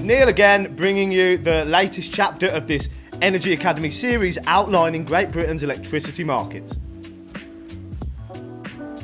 Neil again, bringing you the latest chapter of this Energy Academy series outlining Great Britain's electricity market.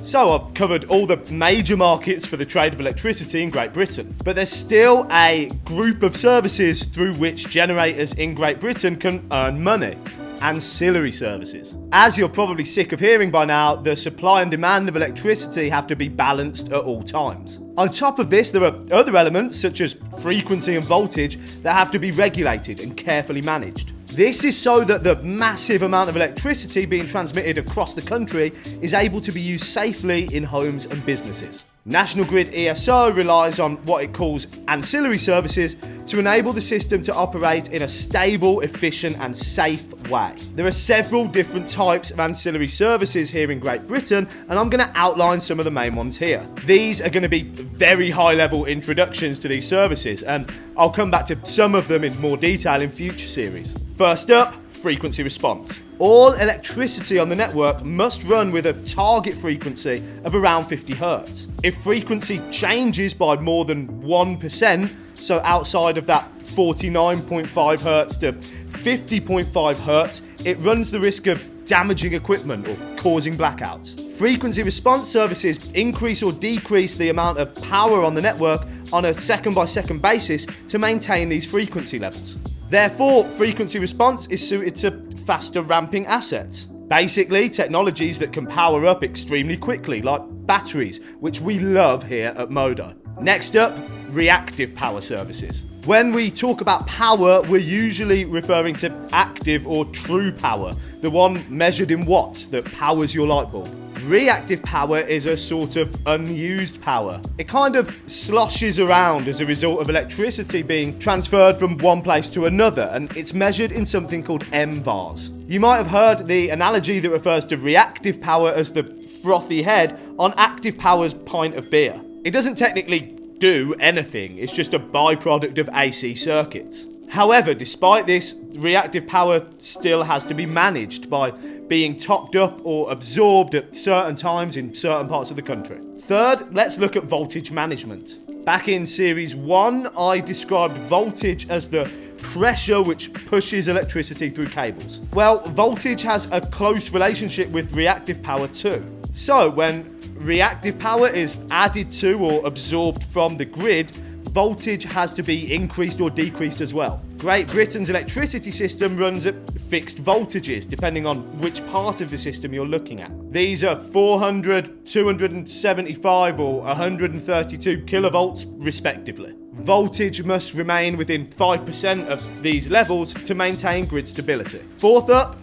So I've covered all the major markets for the trade of electricity in Great Britain, but there's still a group of services through which generators in Great Britain can earn money. Ancillary services. As you're probably sick of hearing by now, the supply and demand of electricity have to be balanced at all times. On top of this, there are other elements such as frequency and voltage that have to be regulated and carefully managed. This is so that the massive amount of electricity being transmitted across the country is able to be used safely in homes and businesses. National Grid ESO relies on what it calls ancillary services to enable the system to operate in a stable, efficient and safe way. There are several different types of ancillary services here in Great Britain, and I'm going to outline some of the main ones here. These are going to be very high-level introductions to these services, and I'll come back to some of them in more detail in future series. First up, frequency response. All electricity on the network must run with a target frequency of around 50 Hz. If frequency changes by more than 1%, so outside of that 49.5 Hz to 50.5 Hz, it runs the risk of damaging equipment or causing blackouts. Frequency response services increase or decrease the amount of power on the network on a second-by-second basis to maintain these frequency levels. Therefore, frequency response is suited to faster ramping assets. Basically, technologies that can power up extremely quickly, like batteries, which we love here at Modo. Next up, reactive power services. When we talk about power, we're usually referring to active or true power, the one measured in watts that powers your light bulb. Reactive power is a sort of unused power. It kind of sloshes around as a result of electricity being transferred from one place to another, and it's measured in something called mVars. You might have heard the analogy that refers to reactive power as the frothy head on active power's pint of beer. It doesn't technically do anything, it's just a byproduct of AC circuits. However, despite this, reactive power still has to be managed by being topped up or absorbed at certain times in certain parts of the country. Third, let's look at voltage management. Back in series 1, I described voltage as the pressure which pushes electricity through cables. Well, voltage has a close relationship with reactive power too. So when reactive power is added to or absorbed from the grid, voltage has to be increased or decreased as well. Great Britain's electricity system runs at fixed voltages depending on which part of the system you're looking at. These are 400, 275 or 132 kilovolts respectively. Voltage must remain within 5% of these levels to maintain grid stability. Fourth up,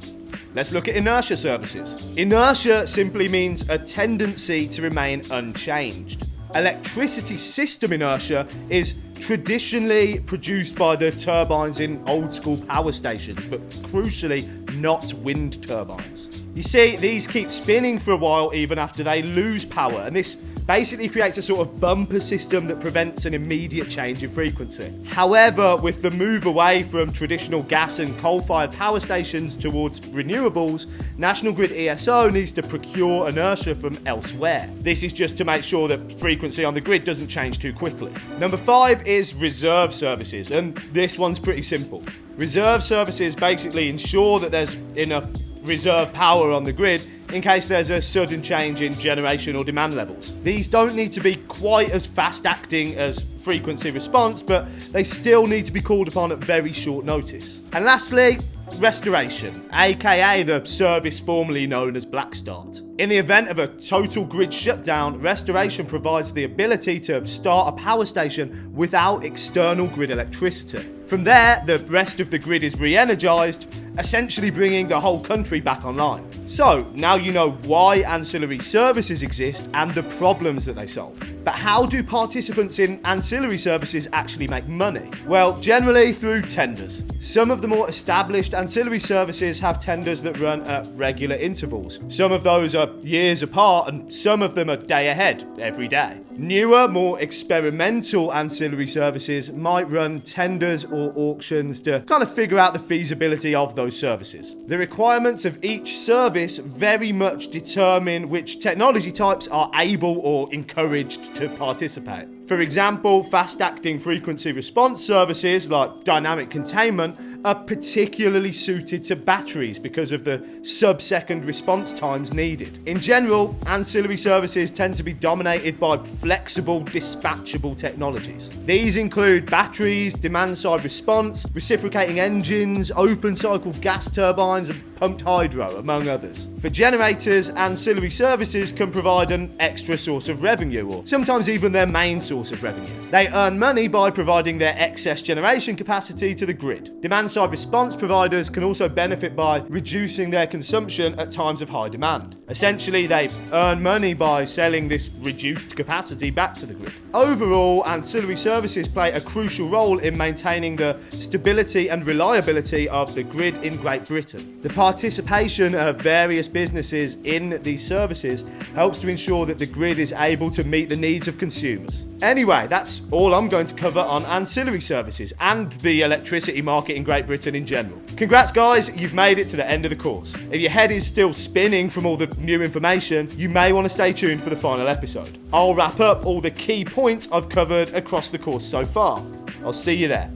let's look at inertia services. Inertia simply means a tendency to remain unchanged. Electricity system inertia is traditionally produced by the turbines in old school power stations, but crucially not wind turbines. You see, these keep spinning for a while even after they lose power, and this basically creates a sort of bumper system that prevents an immediate change in frequency. However, with the move away from traditional gas and coal-fired power stations towards renewables, National Grid ESO needs to procure inertia from elsewhere. This is just to make sure that frequency on the grid doesn't change too quickly. Number 5 is reserve services, and this one's pretty simple. Reserve services basically ensure that there's enough reserve power on the grid in case there's a sudden change in generation or demand levels. These don't need to be quite as fast acting as frequency response, but they still need to be called upon at very short notice. And lastly, restoration, aka the service formerly known as Black Start. In the event of a total grid shutdown, restoration provides the ability to start a power station without external grid electricity. From there, the rest of the grid is re-energized, essentially bringing the whole country back online. So, now you know why ancillary services exist and the problems that they solve. But how do participants in ancillary services actually make money? Well, generally through tenders. Some of the more established ancillary services have tenders that run at regular intervals. Some of those are years apart and some of them are day ahead every day. Newer, more experimental ancillary services might run tenders or auctions to kind of figure out the feasibility of those services. The requirements of each service very much determine which technology types are able or encouraged to participate. For example, fast-acting frequency response services like dynamic containment are particularly suited to batteries because of the sub-second response times needed. In general, ancillary services tend to be dominated by flexible, dispatchable technologies. These include batteries, demand-side response, reciprocating engines, open-cycle gas turbines, and pumped hydro, among others. For generators, ancillary services can provide an extra source of revenue, or sometimes even their main source of revenue. They earn money by providing their excess generation capacity to the grid. Demand-side response providers can also benefit by reducing their consumption at times of high demand. Essentially, they earn money by selling this reduced capacity back to the grid. Overall, ancillary services play a crucial role in maintaining the stability and reliability of the grid in Great Britain. The participation of various businesses in these services helps to ensure that the grid is able to meet the needs of consumers. Anyway, that's all I'm going to cover on ancillary services and the electricity market in Great Britain in general. Congrats guys, you've made it to the end of the course. If your head is still spinning from all the new information, you may want to stay tuned for the final episode. I'll wrap up all the key points I've covered across the course so far. I'll see you there.